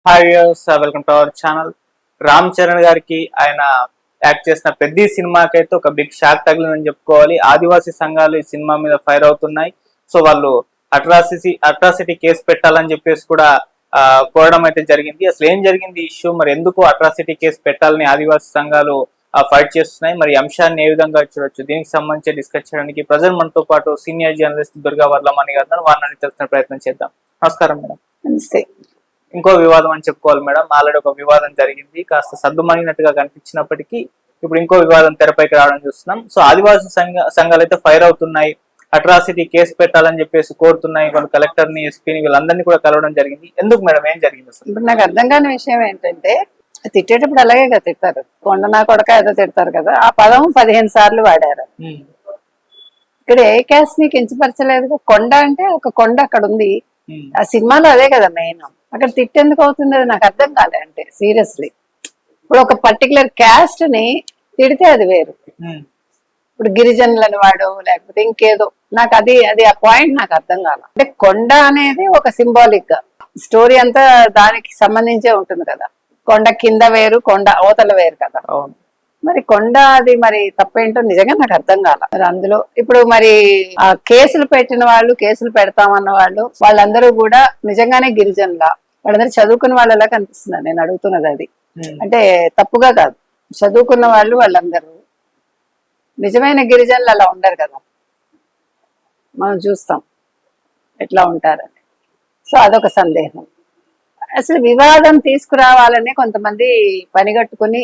Hi viewers, welcome to our channel. Ram Charan గారికి ఆయన act చేసిన పెద్ద సినిమాకి అయితే ఒక బిగ్ షాక్ తగిలిందని చెప్పుకోవాలి. ఆదివాసీ సంఘాలు ఈ సినిమా మీద ఫైర్ అవుతున్నాయి. సో వాళ్ళు అట్రాసిటీ కేసు పెట్టాలని చెప్పేసి కూడా కోరడం అయితే జరిగింది. అసలు ఏం జరిగింది ఇష్యూ, మరి ఎందుకు అట్రాసిటీ కేసు పెట్టాలని ఆదివాసీ సంఘాలు ఫైట్ చేస్తున్నాయి, మరి అంశాన్ని ఏ విధంగా చూడొచ్చు, దీనికి సంబంధించి డిస్కస్ చేయడానికి ప్రజెంట్ మనతో పాటు సీనియర్ జర్నలిస్ట్ దుర్గా వర్లమణి గారు వారిని తెలుసుకునే ప్రయత్నం చేద్దాం. నమస్కారం మేడం. నమస్తే. ఇంకో వివాదం అని చెప్పుకోవాలి మేడం. ఆల్రెడీ ఒక వివాదం జరిగింది, కాస్త సద్దుమణినట్టుగా కనిపించినప్పటికీ ఇప్పుడు ఇంకో వివాదం తెరపైకి రావడం చూస్తున్నాం. సో ఆదివాసీ సంఘాలు అయితే ఫైర్ అవుతున్నాయి, అట్రాసిటీ కేసు పెట్టాలని చెప్పేసి కోరుతున్నాయి. వాళ్ళు కలెక్టర్ ని, ఎస్పీని, వీళ్ళందరినీ కూడా కలవడం జరిగింది. ఎందుకు మేడం, ఏం జరిగింది అసలు? ఇప్పుడు నాకు అర్థం కాని విషయం ఏంటంటే, తిట్టేటప్పుడు అలాగే కదా తిడతారు, కొండ నా కొడక ఏదో తిడతారు కదా, ఆ పదం 15 సార్లు వాడారు. ఇక్కడ ఏ క్యాస్ట్ ని కించపరచలేదు. కొండ అంటే ఒక కొండ అక్కడ ఉంది, ఆ సినిమాలో అదే కదా మెయిన్. అక్కడ తిట్టేందుకు అవుతుంది, అది నాకు అర్థం కాలే. అంటే సీరియస్లీ ఇప్పుడు ఒక పర్టికులర్ క్యాస్ట్ ని తిడితే అది వేరు. ఇప్పుడు గిరిజనులని వాడు లేకపోతే ఇంకేదో, నాకు అది ఆ పాయింట్ నాకు అర్థం కాల. అంటే కొండ అనేది ఒక సింబాలిక్ గా స్టోరీ అంతా దానికి సంబంధించే ఉంటుంది కదా. కొండ కింద వేరు, కొండ అవతల వేరు కదా. మరి కొండ అది మరి తప్పేంటో నిజంగా నాకు అర్థం కాల. మరి అందులో ఇప్పుడు మరి ఆ కేసులు పెట్టిన వాళ్ళు, కేసులు పెడతామన్న వాళ్ళు, వాళ్ళందరూ కూడా నిజంగానే గిరిజనులా, వాళ్ళందరూ చదువుకున్న వాళ్ళలా కనిపిస్తున్నారు. నేను అడుగుతున్నది అది. అంటే తప్పుగా కాదు, చదువుకున్న వాళ్ళు వాళ్ళందరూ నిజమైన గిరిజనులు అలా ఉండరు కదా, మనం చూస్తాం ఎట్లా ఉంటారని. సో అదొక సందేహం. అసలు వివాదం తీసుకురావాలని కొంతమంది పనిగట్టుకుని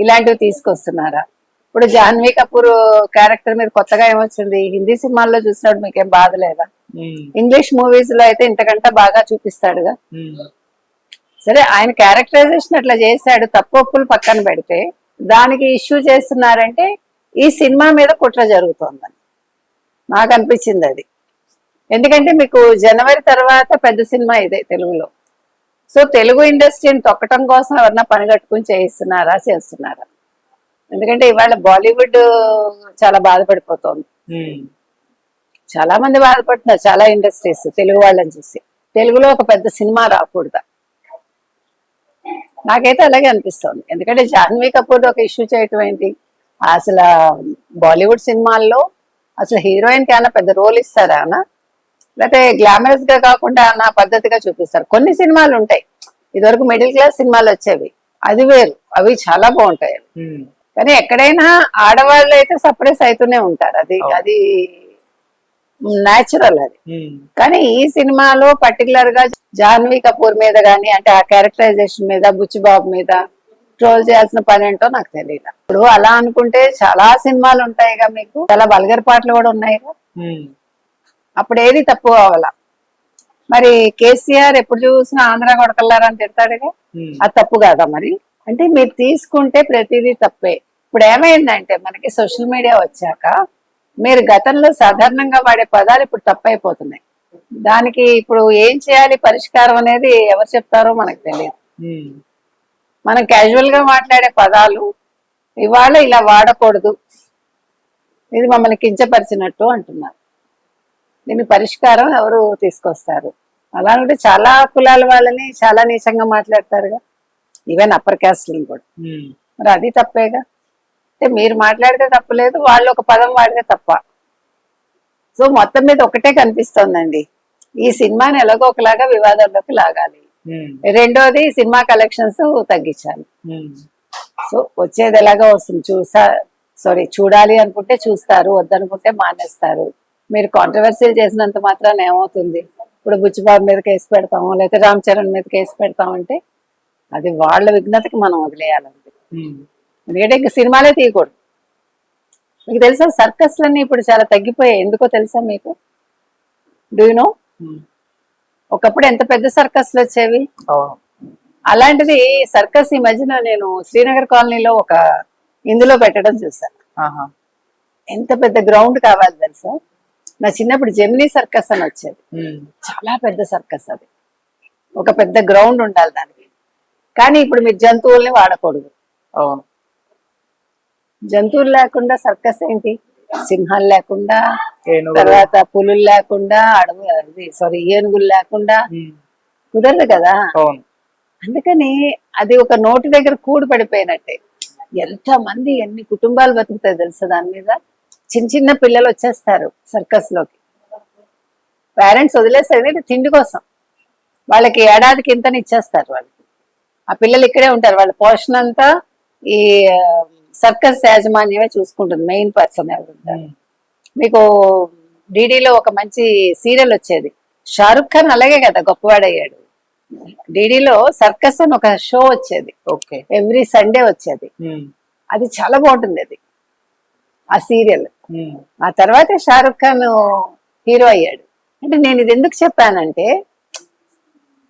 ఇలాంటివి తీసుకొస్తున్నారా? ఇప్పుడు జాహ్నవి కపూర్ క్యారెక్టర్ మీద కొత్తగా ఏమొచ్చింది? హిందీ సినిమాల్లో చూసినప్పుడు మీకేం బాధ లేదా? ఇంగ్లీష్ మూవీస్ లో అయితే ఇంతకంటే బాగా చూపిస్తాడుగా. సరే, ఆయన క్యారెక్టరైజేషన్ అట్లా చేశాడు, తప్పొప్పులు పక్కన పెడితే దానికి ఇష్యూ చేస్తున్నారంటే ఈ సినిమా మీద కుట్ర జరుగుతోందని నాకు అనిపించింది అది. ఎందుకంటే మీకు జనవరి తర్వాత పెద్ద సినిమా ఇదే తెలుగులో. సో తెలుగు ఇండస్ట్రీని తొక్కటం కోసం ఎవరన్నా పని కట్టుకుని చేస్తున్నారా? ఎందుకంటే ఇవాళ బాలీవుడ్ చాలా బాధపడిపోతోంది, చాలా మంది బాధపడుతున్నారు, చాలా ఇండస్ట్రీస్ తెలుగు వాళ్ళని చూసి. తెలుగులో ఒక పెద్ద సినిమా రాకూడదా? నాకైతే అలాగే అనిపిస్తోంది. ఎందుకంటే జాహ్నవి కపూర్ ఒక ఇష్యూ చేయటం ఏంటి? అసలు బాలీవుడ్ సినిమాల్లో అసలు హీరోయిన్ కి ఏమైనా పెద్ద రోల్ ఇస్తారా అన్న, లేకపోతే గ్లామరస్ గా కాకుండా నా పద్ధతిగా చూపిస్తారు. కొన్ని సినిమాలు ఉంటాయి, ఇదివరకు మిడిల్ క్లాస్ సినిమాలు వచ్చేవి, అది వేరు, అవి చాలా బాగుంటాయి. కానీ ఎక్కడైనా ఆడవాళ్ళు అయితే సప్రెస్ అవుతూనే ఉంటారు, అది న్యాచురల్ అది. కానీ ఈ సినిమాలో పర్టికులర్ గా జాహ్నవి కపూర్ మీద గానీ, అంటే ఆ క్యారెక్టరైజేషన్ మీద, బుచ్చిబాబు మీద ట్రోల్ చేయాల్సిన పని ఏంటో నాకు తెలియదు. ఇప్పుడు అలా అనుకుంటే చాలా సినిమాలు ఉంటాయిగా, మీకు చాలా వల్గర్ పాటలు కూడా ఉన్నాయిగా. అప్పుడు ఏది తప్పు అవ్వాలా? మరి కేసీఆర్ ఎప్పుడు చూసినా ఆంధ్ర కొడకల్లారా అని తిడతాడుగా, అది తప్పు కాదా? మరి అంటే మీరు తీసుకుంటే ప్రతిదీ తప్పే. ఇప్పుడు ఏమైందంటే మనకి సోషల్ మీడియా వచ్చాక మీరు గతంలో సాధారణంగా వాడే పదాలు ఇప్పుడు తప్పైపోతున్నాయి. దానికి ఇప్పుడు ఏం చేయాలి పరిష్కారం అనేది ఎవరు చెప్తారో మనకు తెలియదు. మనం క్యాజువల్ గా మాట్లాడే పదాలు ఇవాళ ఇలా వాడకూడదు, ఇది మమ్మల్ని కించపరిచినట్టు అంటున్నారు. దీని పరిష్కారం ఎవరు తీసుకొస్తారు? అలా అంటే చాలా కులాల వాళ్ళని చాలా నీచంగా మాట్లాడతారుగా, ఈవెన్ అప్పర్ క్యాస్ట్లను కూడా. మరి అది తప్పేగా. అంటే మీరు మాట్లాడితే తప్పలేదు, వాళ్ళు ఒక పదం వాడితే తప్ప. సో మొత్తం మీద ఒకటే కనిపిస్తోందండి, ఈ సినిమాని ఎలాగో ఒకలాగా వివాదాల్లోకి లాగాలి. రెండోది సినిమా కలెక్షన్స్ తగ్గించాలి. సో వచ్చేది ఎలాగో వస్తుంది, చూడాలి అనుకుంటే చూస్తారు, వద్దనుకుంటే మానేస్తారు. మీరు కాంట్రవర్సీలు చేసినంత మాత్రాన ఏమవుతుంది? ఇప్పుడు బుచ్చిబాబు మీద కేసు పెడతాము, లేకపోతే రామ్ చరణ్ మీద కేసు పెడతామంటే అది వాళ్ళ విఘ్నతకి మనం వదిలేయాలంటే. ఎందుకంటే ఇంక సినిమాలే తీయకూడదు. మీకు తెలుసా సర్కస్లన్నీ ఇప్పుడు చాలా తగ్గిపోయాయి, ఎందుకో తెలుసా మీకు? Do you know? ఒకప్పుడు ఎంత పెద్ద సర్కస్లు వచ్చేవి. అలాంటిది సర్కస్ ఈ మధ్యన నేను శ్రీనగర్ కాలనీలో ఒక ఇందులో పెట్టడం చూసాను. ఎంత పెద్ద గ్రౌండ్ కావాలి తెలుసా? నా చిన్నప్పుడు జెమినీ సర్కస్ అని వచ్చేది, చాలా పెద్ద సర్కస్. అది ఒక పెద్ద గ్రౌండ్ ఉండాలి దానికి. కానీ ఇప్పుడు మీరు జంతువుల్ని వాడకూడదు. జంతువులు లేకుండా సర్కస్ ఏంటి? సింహాలు లేకుండా, తర్వాత పులులు లేకుండా, ఏనుగులు లేకుండా కుదరదు కదా. అందుకని అది ఒక నోటి దగ్గర కూడు పడిపోయినట్టే. ఎంత మంది ఎన్ని కుటుంబాలు బతుకుతాయి తెలుసా దాని మీద. చిన్న చిన్న పిల్లలు వచ్చేస్తారు సర్కస్ లోకి, పేరెంట్స్ వదిలేసేది తిండి కోసం. వాళ్ళకి ఏడాదికి ఇంతని ఇచ్చేస్తారు వాళ్ళకి. ఆ పిల్లలు ఇక్కడే ఉంటారు, వాళ్ళ పోషణ అంతా ఈ సర్కస్ యాజమాన్యమే చూసుకుంటుంది. మెయిన్ పర్సన్ ఎవరు ఉంటారు. మీకు డీడీలో ఒక మంచి సీరియల్ వచ్చేది, షారుఖ్ ఖాన్ అలాగే కదా గొప్పవాడయ్యాడు. డీడీలో సర్కస్ అని ఒక షో వచ్చేది, ఓకే, ఎవ్రీ సండే వచ్చేది. అది చాలా బాగుంటుంది అది, ఆ సీరియల్. ఆ తర్వాతే షారుఖ్ ఖాన్ హీరో అయ్యాడు. అంటే నేను ఇది ఎందుకు చెప్పానంటే,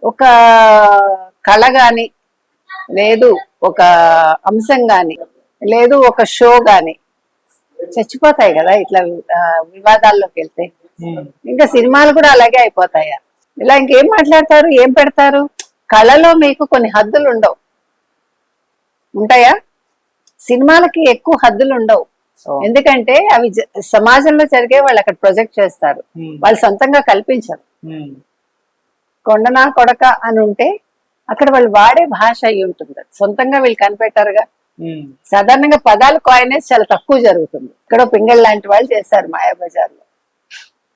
ఒక కళ గాని, లేదు ఒక అంశం గాని, లేదు ఒక షో గాని చచ్చిపోతాయి కదా ఇట్లా వివాదాల్లోకి వెళ్తే. ఇంకా సినిమాలు కూడా అలాగే అయిపోతాయా? ఇలా ఇంకేం మాట్లాడతారు, ఏం పెడతారు? కళలో మీకు కొన్ని హద్దులు ఉండవు, ఉంటాయా? సినిమాలకి ఎక్కువ హద్దులు ఉండవు. ఎందుకంటే అవి సమాజంలో జరిగే వాళ్ళు అక్కడ ప్రొజెక్ట్ చేస్తారు, వాళ్ళు సొంతంగా కల్పించరు. కొండనా కొడక అని ఉంటే అక్కడ వాళ్ళు వాడే భాష అయి ఉంటుంది, సొంతంగా వీళ్ళు కనిపెట్టారుగా. సాధారణంగా పదాలు కాయినేజ్ చాలా తక్కువ జరుగుతుంది. ఇక్కడ పింగళ్ లాంటి వాళ్ళు చేశారు మాయాబజార్ లో,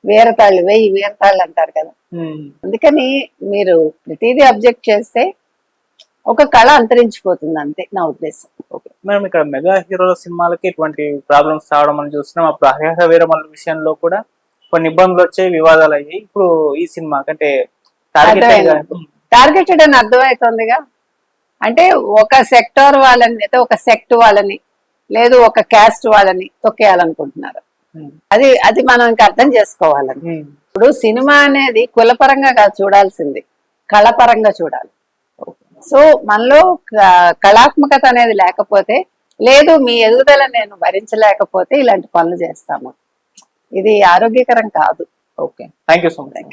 వీరతాళ్ళు 1000 వీరతాళ్ళు అంటారు కదా. అందుకని మీరు ప్రతిదీ అబ్జెక్ట్ చేస్తే ఒక కళ అంతరించిపోతుంది, అంతే నా ఉద్దేశం. ఓకే మేడం, ఇక్కడ మెగా హీరోల సినిమాలకి ఇటువంటి ప్రాబ్లమ్స్ రావడం మనం చూస్తున్నాం. అప్పుడు హరిహర వీరమల్లు విషయంలో కూడా కొన్ని ఇబ్బందులు వచ్చాయి, వివాదాలు అయ్యాయి. ఇప్పుడు ఈ సినిమా అంటే టార్గెటెడ్ అని అర్థమవుతుందిగా. అంటే ఒక సెక్టార్ వాళ్ళని, అయితే ఒక సెక్ట్ వాళ్ళని, లేదు ఒక క్యాస్ట్ వాళ్ళని తొక్కేయాలనుకుంటున్నారు. అది అది మనం ఇంకా అర్థం చేసుకోవాలని. ఇప్పుడు సినిమా అనేది కులపరంగా కాదు చూడాల్సింది, కళపరంగా చూడాలి. సో మనలో కళాత్మకత అనేది లేకపోతే, లేదు మీ ఎదుగుదల నేను భరించలేకపోతే ఇలాంటి పనులు చేస్తాము. ఇది ఆరోగ్యకరం కాదు. Okay, thank you so much.